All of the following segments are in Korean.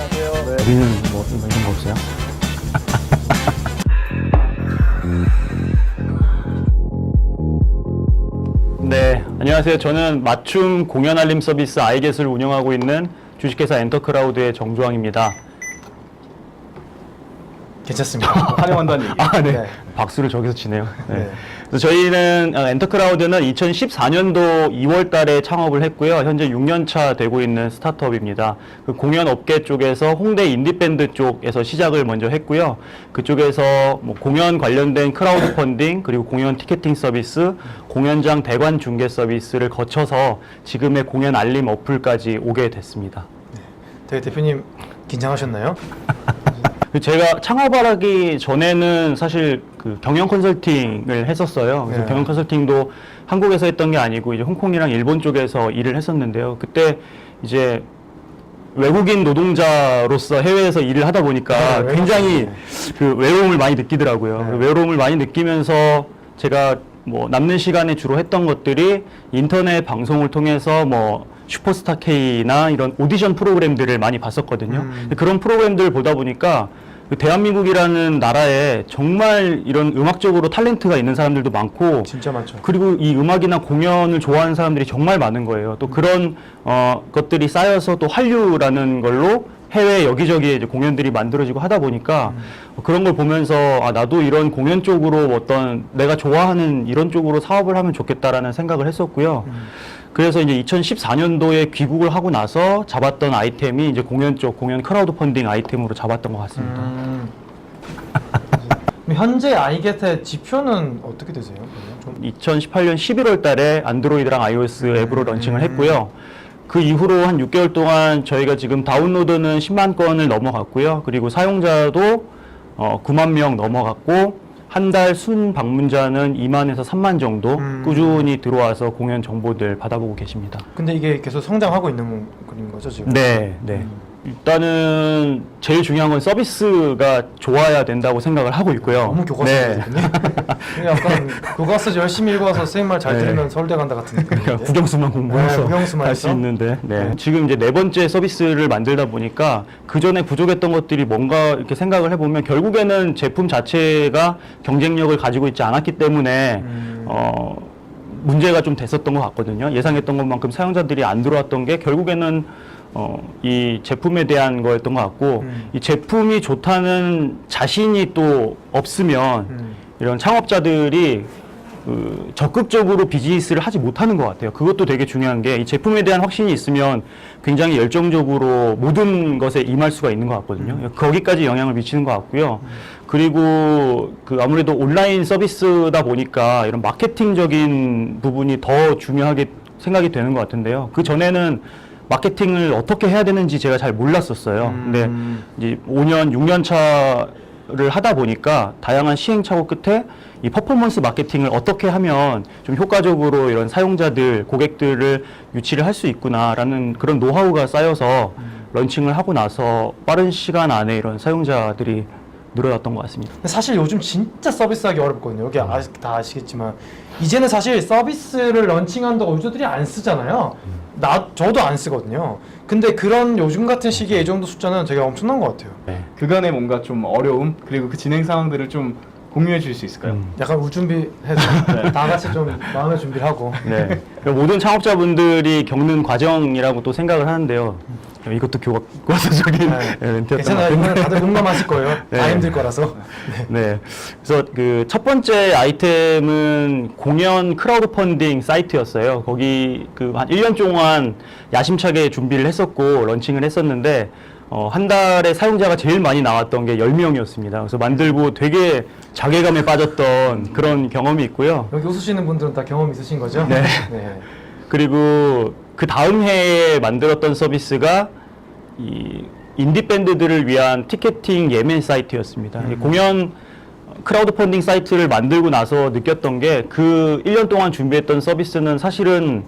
안녕하세요. 네. 우리는 뭐 이런 거 없어요? 네, 안녕하세요. 저는 맞춤 공연 알림 서비스 아이겟을 운영하고 있는 주식회사 엔터크라우드의 정주왕입니다. 괜찮습니다. 환영한다는 얘기. 아, 네. 네. 박수를 저기서 치네요. 네. 네. 그래서 저희는 엔터크라우드는 2014년도 2월 달에 창업을 했고요. 현재 6년 차 되고 있는 스타트업입니다. 그 공연 업계 쪽에서 홍대 인디밴드 쪽에서 시작을 먼저 했고요. 그쪽에서 뭐 공연 관련된 크라우드 펀딩, 그리고 공연 티켓팅 서비스, 공연장 대관 중개 서비스를 거쳐서 지금의 공연 알림 어플까지 오게 됐습니다. 되게 대표님 긴장하셨나요? 제가 창업하기 전에는 사실 그 경영 컨설팅을 했었어요. 그래서 네. 경영 컨설팅도 한국에서 했던 게 아니고 이제 홍콩이랑 일본 쪽에서 일을 했었는데요. 그때 이제 외국인 노동자로서 해외에서 일을 하다 보니까 네, 굉장히 그 외로움을 많이 느끼더라고요. 네. 그 외로움을 많이 느끼면서 제가 뭐 남는 시간에 주로 했던 것들이 인터넷 방송을 통해서 뭐 슈퍼스타 K나 이런 오디션 프로그램들을 많이 봤었거든요. 그런 프로그램들을 보다 보니까 그 대한민국이라는 나라에 정말 이런 음악적으로 탤런트가 있는 사람들도 많고, 진짜 많죠. 그리고 이 음악이나 공연을 좋아하는 사람들이 정말 많은 거예요. 또 그런 것들이 쌓여서 또 한류라는 걸로 해외 여기저기에 이제 공연들이 만들어지고 하다 보니까 그런 걸 보면서 아, 나도 이런 공연 쪽으로 어떤 내가 좋아하는 이런 쪽으로 사업을 하면 좋겠다라는 생각을 했었고요. 그래서 이제 2014년도에 귀국을 하고 나서 잡았던 아이템이 이제 공연 쪽, 공연 크라우드 펀딩 아이템으로 잡았던 것 같습니다. 그럼 현재 아이겟의 지표는 어떻게 되세요? 좀 2018년 11월 달에 안드로이드랑 iOS 앱으로 런칭을 했고요. 그 이후로 한 6개월 동안 저희가 지금 다운로드는 10만 건을 넘어갔고요. 그리고 사용자도 9만 명 넘어갔고, 한 달 순 방문자는 2만에서 3만 정도 꾸준히 들어와서 공연 정보들 받아보고 계십니다. 근데 이게 계속 성장하고 있는 그런 거죠 지금? 네, 네. 일단은 제일 중요한 건 서비스가 좋아야 된다고 생각을 하고 있고요. 너무 교과서인데 네. 그냥 약간 교과서 열심히 읽어서 선생님 말 잘 네. 들으면 서울대 간다 같은 그러니까 느낌인데. 국영수만 공부해서 네, 국영수만 할 수 해서? 있는데, 네. 네. 지금 이제 네 번째 서비스를 만들다 보니까 그 전에 부족했던 것들이 뭔가 이렇게 생각을 해보면 결국에는 제품 자체가 경쟁력을 가지고 있지 않았기 때문에 문제가 좀 됐었던 것 같거든요. 예상했던 것만큼 사용자들이 안 들어왔던 게 결국에는 이 제품에 대한 거였던 것 같고, 이 제품이 좋다는 자신이 또 없으면 이런 창업자들이 그 적극적으로 비즈니스를 하지 못하는 것 같아요. 그것도 되게 중요한 게 이 제품에 대한 확신이 있으면 굉장히 열정적으로 모든 것에 임할 수가 있는 것 같거든요. 거기까지 영향을 미치는 것 같고요. 그리고 그 아무래도 온라인 서비스다 보니까 이런 마케팅적인 부분이 더 중요하게 생각이 되는 것 같은데요. 그 전에는 마케팅을 어떻게 해야 되는지 제가 잘 몰랐었어요. 근데 이제 5년, 6년 차를 하다 보니까 다양한 시행착오 끝에 이 퍼포먼스 마케팅을 어떻게 하면 좀 효과적으로 이런 사용자들, 고객들을 유치를 할 수 있구나라는 그런 노하우가 쌓여서 런칭을 하고 나서 빠른 시간 안에 이런 사용자들이 늘어났던 것 같습니다. 근데 사실 요즘 진짜 서비스하기 어렵거든요. 여기 다 아시겠지만 이제는 사실 서비스를 런칭한다고 유저들이 안 쓰잖아요. 저도 안 쓰거든요. 근데 그런 요즘 같은 시기에 이 정도 숫자는 되게 엄청난 것 같아요. 네. 그간의 뭔가 좀 어려움 그리고 그 진행 상황들을 좀 공유해 줄 수 있을까요? 약간 우준비해서 다 같이 좀 마음의 준비를 하고. 네. 모든 창업자분들이 겪는 과정이라고 또 생각을 하는데요. 이것도 교과서적인 네. 멘트였던 것 괜찮아요. 같은데. 이거는 다들 공감하실 거예요. 네. 다 힘들 거라서. 네. 그래서 그 첫 번째 아이템은 공연 크라우드 펀딩 사이트였어요. 거기 그 한 1년 동안 야심차게 준비를 했었고 런칭을 했었는데 한 달에 사용자가 제일 많이 나왔던 게 10명이었습니다. 그래서 만들고 되게 자괴감에 빠졌던 그런 경험이 있고요. 여기 웃으시는 분들은 다 경험 있으신 거죠? 네. 네. 그리고 그 다음 해에 만들었던 서비스가 이 인디 밴드들을 위한 티켓팅 예매 사이트였습니다. 이 공연 크라우드 펀딩 사이트를 만들고 나서 느꼈던 게 그 1년 동안 준비했던 서비스는 사실은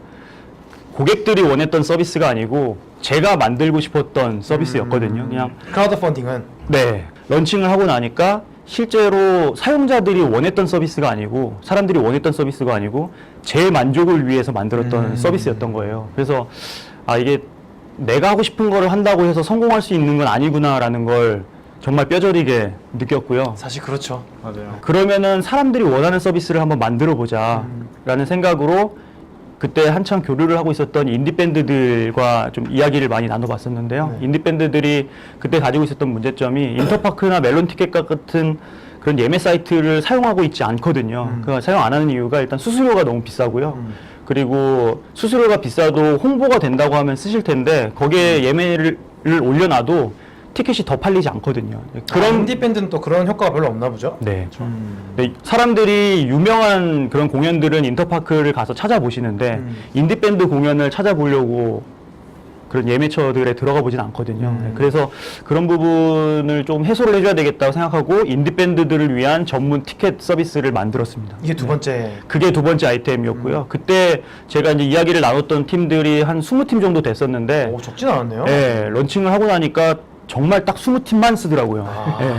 고객들이 원했던 서비스가 아니고 제가 만들고 싶었던 서비스였거든요. 그냥 크라우드 펀딩은 네, 런칭을 하고 나니까 실제로 사용자들이 원했던 서비스가 아니고 사람들이 원했던 서비스가 아니고 제 만족을 위해서 만들었던 서비스였던 거예요. 그래서 아 이게 내가 하고 싶은 거를 한다고 해서 성공할 수 있는 건 아니구나라는 걸 정말 뼈저리게 느꼈고요. 사실 그렇죠. 맞아요. 그러면은 사람들이 원하는 서비스를 한번 만들어 보자라는 생각으로 그때 한창 교류를 하고 있었던 인디밴드들과 좀 이야기를 많이 나눠봤었는데요. 네. 인디밴드들이 그때 가지고 있었던 문제점이 인터파크나 멜론 티켓과 같은 그런 예매 사이트를 사용하고 있지 않거든요. 그 사용 안 하는 이유가 일단 수수료가 너무 비싸고요. 그리고 수수료가 비싸도 홍보가 된다고 하면 쓰실 텐데 거기에 예매를 올려놔도 티켓이 더 팔리지 않거든요. 그런 인디 밴드는 또 그런 효과가 별로 없나 보죠. 네. 네, 사람들이 유명한 그런 공연들은 인터파크를 가서 찾아보시는데 인디밴드 공연을 찾아보려고 그런 예매처들에 들어가 보진 않거든요. 네, 그래서 그런 부분을 좀 해소를 해줘야 되겠다고 생각하고 인디밴드들을 위한 전문 티켓 서비스를 만들었습니다. 이게 두 번째. 그게 두 번째 아이템이었고요. 그때 제가 이제 이야기를 나눴던 팀들이 한 20팀 정도 됐었는데 오, 적진 않았네요. 네, 런칭을 하고 나니까 정말 딱 20팀만 쓰더라고요. 네.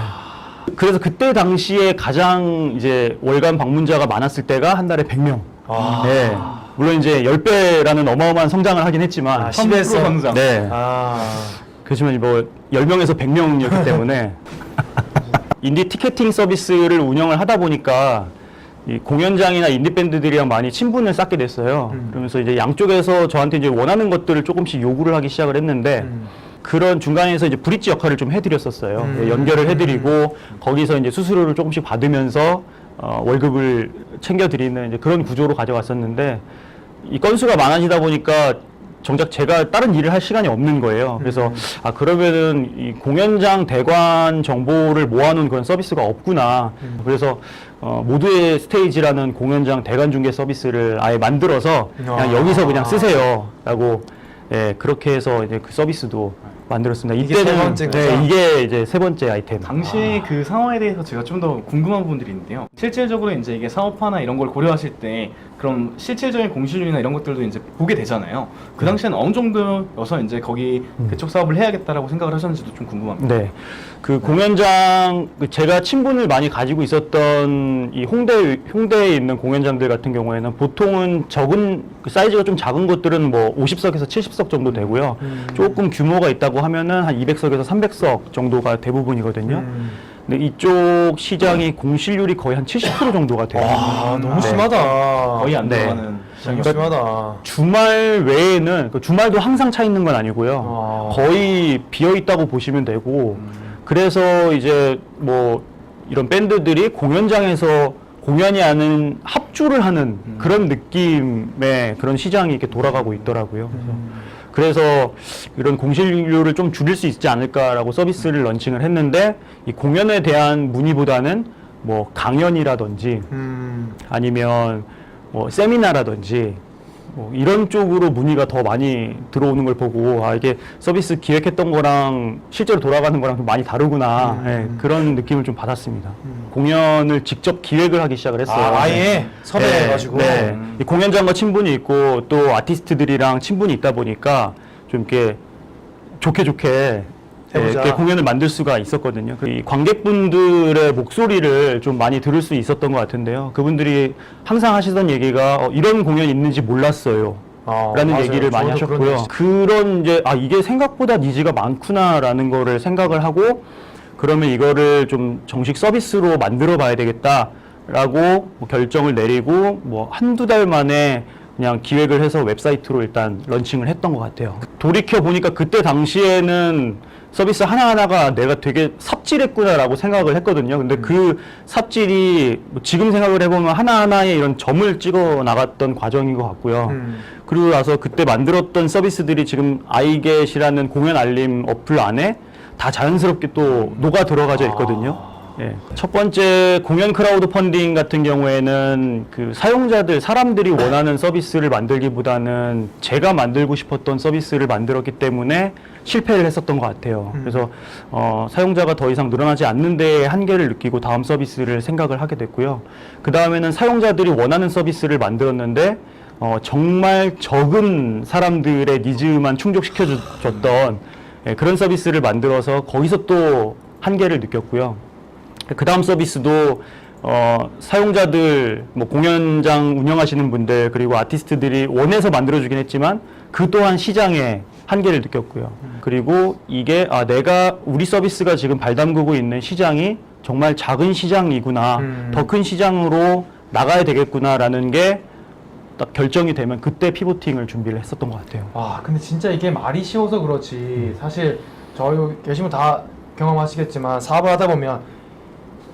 그래서 그때 당시에 가장 이제 월간 방문자가 많았을 때가 한 달에 100명. 아. 네. 물론 이제 10배라는 어마어마한 성장을 하긴 했지만. 10에서 성장. 네. 아. 그렇지만 뭐 10명에서 100명이었기 때문에 인디 티켓팅 서비스를 운영을 하다 보니까 이 공연장이나 인디밴드들이랑 많이 친분을 쌓게 됐어요. 그러면서 이제 양쪽에서 저한테 이제 원하는 것들을 조금씩 요구를 하기 시작을 했는데 그런 중간에서 이제 브릿지 역할을 좀 해드렸었어요. 예, 연결을 해드리고 거기서 이제 수수료를 조금씩 받으면서 월급을 챙겨드리는 이제 그런 구조로 가져갔었는데 이 건수가 많아지다 보니까 정작 제가 다른 일을 할 시간이 없는 거예요. 그래서 그러면은 이 공연장 대관 정보를 모아놓은 그런 서비스가 없구나. 그래서 모두의 스테이지라는 공연장 대관 중개 서비스를 아예 만들어서 그냥 여기서 그냥 쓰세요라고 예, 그렇게 해서 이제 그 서비스도 만들었습니다. 이게 세 이때는 번째 네, 거죠? 이게 이제 세 번째 아이템. 당시 그 상황에 대해서 제가 좀 더 궁금한 부분들이 있는데요. 실질적으로 이제 이게 사업화나 이런 걸 고려하실 때 그럼 실질적인 공실률이나 이런 것들도 이제 보게 되잖아요. 그 당시에는 어느 정도여서 이제 거기 그쪽 사업을 해야겠다라고 생각을 하셨는지도 좀 궁금합니다. 네. 그 공연장, 제가 친분을 많이 가지고 있었던 이 홍대에 있는 공연장들 같은 경우에는 보통은 적은, 그 사이즈가 좀 작은 곳들은 뭐 50석에서 70석 정도 되고요. 조금 규모가 있다고 하면은 한 200석에서 300석 정도가 대부분이거든요. 근데 이쪽 시장이 공실률이 거의 한 70% 정도가 돼요. 와, 너무 네. 심하다. 거의 안 네. 들어가는 너무 시장이었어요. 심하다. 주말 외에는, 그 주말도 항상 차 있는 건 아니고요. 거의 비어 있다고 보시면 되고, 그래서 이제 뭐 이런 밴드들이 공연장에서 공연이 아닌 합주를 하는 그런 느낌의 그런 시장이 이렇게 돌아가고 있더라고요. 그래서 이런 공실률을 좀 줄일 수 있지 않을까라고 서비스를 런칭을 했는데, 이 공연에 대한 문의보다는 뭐 강연이라든지 아니면 뭐 세미나라든지 뭐 이런 쪽으로 문의가 더 많이 들어오는 걸 보고 이게 서비스 기획했던 거랑 실제로 돌아가는 거랑 좀 많이 다르구나. 예, 그런 느낌을 좀 받았습니다. 공연을 직접 기획을 하기 시작을 했어요. 아예 섭외해가지고. 네. 이 공연장과 친분이 있고 또 아티스트들이랑 친분이 있다 보니까 좀 이렇게 좋게 해보자. 이렇게 공연을 만들 수가 있었거든요. 이 관객분들의 목소리를 좀 많이 들을 수 있었던 것 같은데요. 그분들이 항상 하시던 얘기가 이런 공연이 있는지 몰랐어요. 라는 맞아요. 얘기를 많이 저도 하셨고요. 그런 이제 이게 생각보다 니즈가 많구나라는 거를 생각을 하고 그러면 이거를 좀 정식 서비스로 만들어 봐야 되겠다라고 뭐 결정을 내리고 뭐 한두 달 만에 그냥 기획을 해서 웹사이트로 일단 런칭을 했던 것 같아요. 돌이켜 보니까 그때 당시에는 서비스 하나하나가 내가 되게 삽질했구나라고 생각을 했거든요. 근데 그 삽질이 뭐 지금 생각을 해보면 하나하나의 이런 점을 찍어 나갔던 과정인 것 같고요. 그리고 나서 그때 만들었던 서비스들이 지금 아이겟이라는 공연 알림 어플 안에 다 자연스럽게 또 녹아 들어가져 있거든요. 예. 첫 번째 공연 크라우드 펀딩 같은 경우에는 그 사람들이 원하는 서비스를 만들기보다는 제가 만들고 싶었던 서비스를 만들었기 때문에 실패를 했었던 것 같아요. 그래서 사용자가 더 이상 늘어나지 않는 데에 한계를 느끼고 다음 서비스를 생각을 하게 됐고요. 그 다음에는 사용자들이 원하는 서비스를 만들었는데 정말 적은 사람들의 니즈만 충족시켜줬던 그런 서비스를 만들어서 거기서 또 한계를 느꼈고요. 그 다음 서비스도 사용자들, 뭐 공연장 운영하시는 분들 그리고 아티스트들이 원해서 만들어주긴 했지만 그 또한 시장에 한계를 느꼈고요. 그리고 이게 내가 우리 서비스가 지금 발담그고 있는 시장이 정말 작은 시장이구나, 더 큰 시장으로 나가야 되겠구나라는 게 딱 결정이 되면 그때 피보팅을 준비를 했었던 것 같아요. 와, 근데 진짜 이게 말이 쉬워서 그렇지 사실 저희 계시면 다 경험하시겠지만 사업을 하다 보면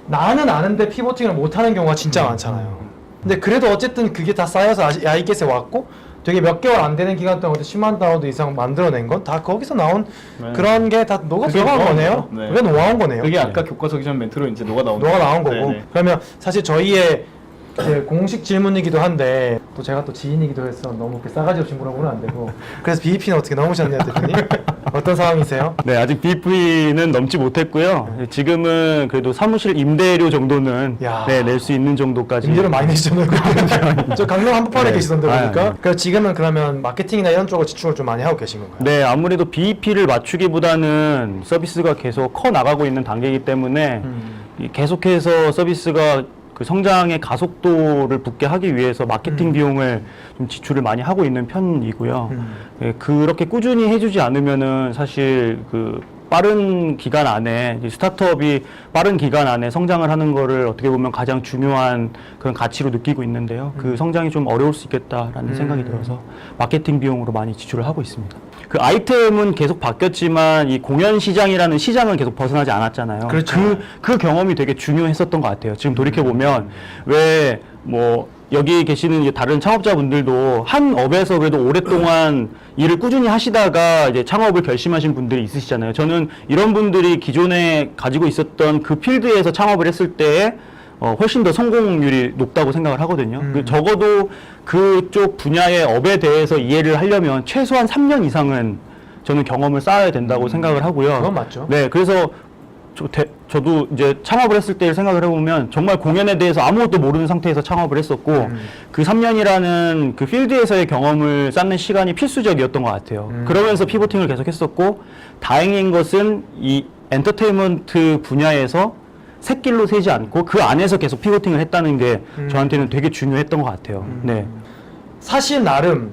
나는 아는데 피보팅을 못하는 경우가 진짜 많잖아요. 근데 그래도 어쨌든 그게 다 쌓여서 야이겟에 왔고 되게 몇 개월 안 되는 기간 동안 10만 달러 이상 만들어낸 건 다 거기서 나온 네. 그런 게 다 녹아 그게 들어간 거네요. 노하우죠. 네. 그게 노하우인 거네요. 그게 아까 교과서기 전 멘트로 이제 녹아 나온 거고. 네네. 그러면 사실 저희의 이제 공식 질문이기도 한데 또 제가 또 지인이기도 해서 너무 이렇게 싸가지 없이 물어보면 안 되고 그래서 BEP는 어떻게 넘으셨네요, 대표님? 어떤 상황이세요? 네, 아직 BEP는 넘지 못했고요. 지금은 그래도 사무실 임대료 정도는 야. 낼 수 있는 정도까지. 임대료 많이 내시잖아요. 저 강남 한복판에 네. 계시던데 아, 보니까. 네. 그래서 지금은 그러면 마케팅이나 이런 쪽으로 지출을 좀 많이 하고 계신 건가요? 네, 아무래도 BEP를 맞추기보다는 서비스가 계속 커 나가고 있는 단계이기 때문에 이 계속해서 서비스가 그 성장의 가속도를 붙게 하기 위해서 마케팅 비용을 좀 지출을 많이 하고 있는 편이고요. 예, 그렇게 꾸준히 해주지 않으면은 사실 그 빠른 기간 안에 이제 스타트업이 빠른 기간 안에 성장을 하는 거를 어떻게 보면 가장 중요한 그런 가치로 느끼고 있는데요. 그 성장이 좀 어려울 수 있겠다라는 생각이 들어서 마케팅 비용으로 많이 지출을 하고 있습니다. 그 아이템은 계속 바뀌었지만 이 공연 시장이라는 시장은 계속 벗어나지 않았잖아요. 그렇죠. 그 경험이 되게 중요했었던 것 같아요. 지금 돌이켜 보면 왜 뭐 여기 계시는 이제 다른 창업자분들도 한 업에서 그래도 오랫동안 일을 꾸준히 하시다가 이제 창업을 결심하신 분들이 있으시잖아요. 저는 이런 분들이 기존에 가지고 있었던 그 필드에서 창업을 했을 때에 훨씬 더 성공률이 높다고 생각을 하거든요. 적어도 그쪽 분야의 업에 대해서 이해를 하려면 최소한 3년 이상은 저는 경험을 쌓아야 된다고 생각을 하고요. 그건 맞죠. 네, 그래서 저도 이제 창업을 했을 때를 생각을 해보면 정말 공연에 대해서 아무것도 모르는 상태에서 창업을 했었고 그 3년이라는 그 필드에서의 경험을 쌓는 시간이 필수적이었던 것 같아요. 그러면서 피보팅을 계속 했었고 다행인 것은 이 엔터테인먼트 분야에서 새길로 새지 않고 그 안에서 계속 피보팅을 했다는 게 저한테는 되게 중요했던 것 같아요. 네. 사실 나름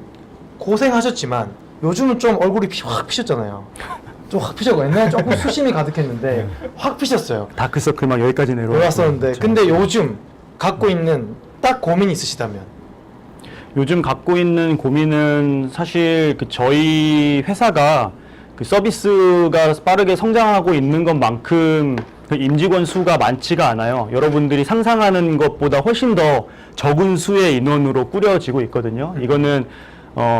고생하셨지만 요즘은 좀 얼굴이 확 피셨잖아요. 좀 확 피셨고 옛날에 조금 수심이 가득했는데 확 피셨어요. 다크서클 막 여기까지 내려왔었는데 그렇죠. 근데 요즘 갖고 있는 딱 고민이 있으시다면 요즘 갖고 있는 고민은 사실 그 저희 회사가 그 서비스가 빠르게 성장하고 있는 것만큼 그 임직원 수가 많지가 않아요. 여러분들이 상상하는 것보다 훨씬 더 적은 수의 인원으로 꾸려지고 있거든요. 이거는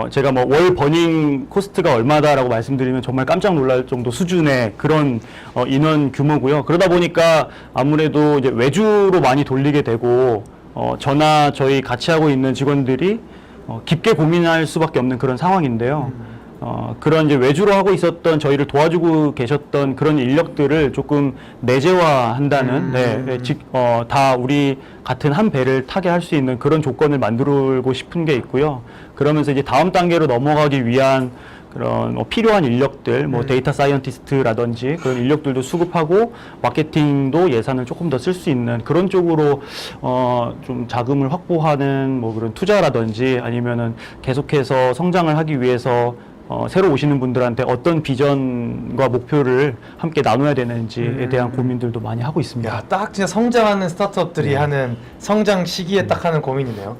제가 뭐 월 버닝 코스트가 얼마다라고 말씀드리면 정말 깜짝 놀랄 정도 수준의 그런 인원 규모고요. 그러다 보니까 아무래도 이제 외주로 많이 돌리게 되고 저나 저희 같이 하고 있는 직원들이 깊게 고민할 수밖에 없는 그런 상황인데요. 그런 이제 외주로 하고 있었던 저희를 도와주고 계셨던 그런 인력들을 조금 내재화한다는, 다 우리 같은 한 배를 타게 할 수 있는 그런 조건을 만들고 싶은 게 있고요. 그러면서 이제 다음 단계로 넘어가기 위한 그런 필요한 인력들, 뭐 데이터 사이언티스트라든지 그런 인력들도 수급하고 마케팅도 예산을 조금 더 쓸 수 있는 그런 쪽으로 좀 자금을 확보하는 뭐 그런 투자라든지 아니면은 계속해서 성장을 하기 위해서 새로 오시는 분들한테 어떤 비전과 목표를 함께 나눠야 되는지에 대한 고민들도 많이 하고 있습니다. 야, 딱 진짜 성장하는 스타트업들이 하는 성장 시기에 딱 하는 고민이네요.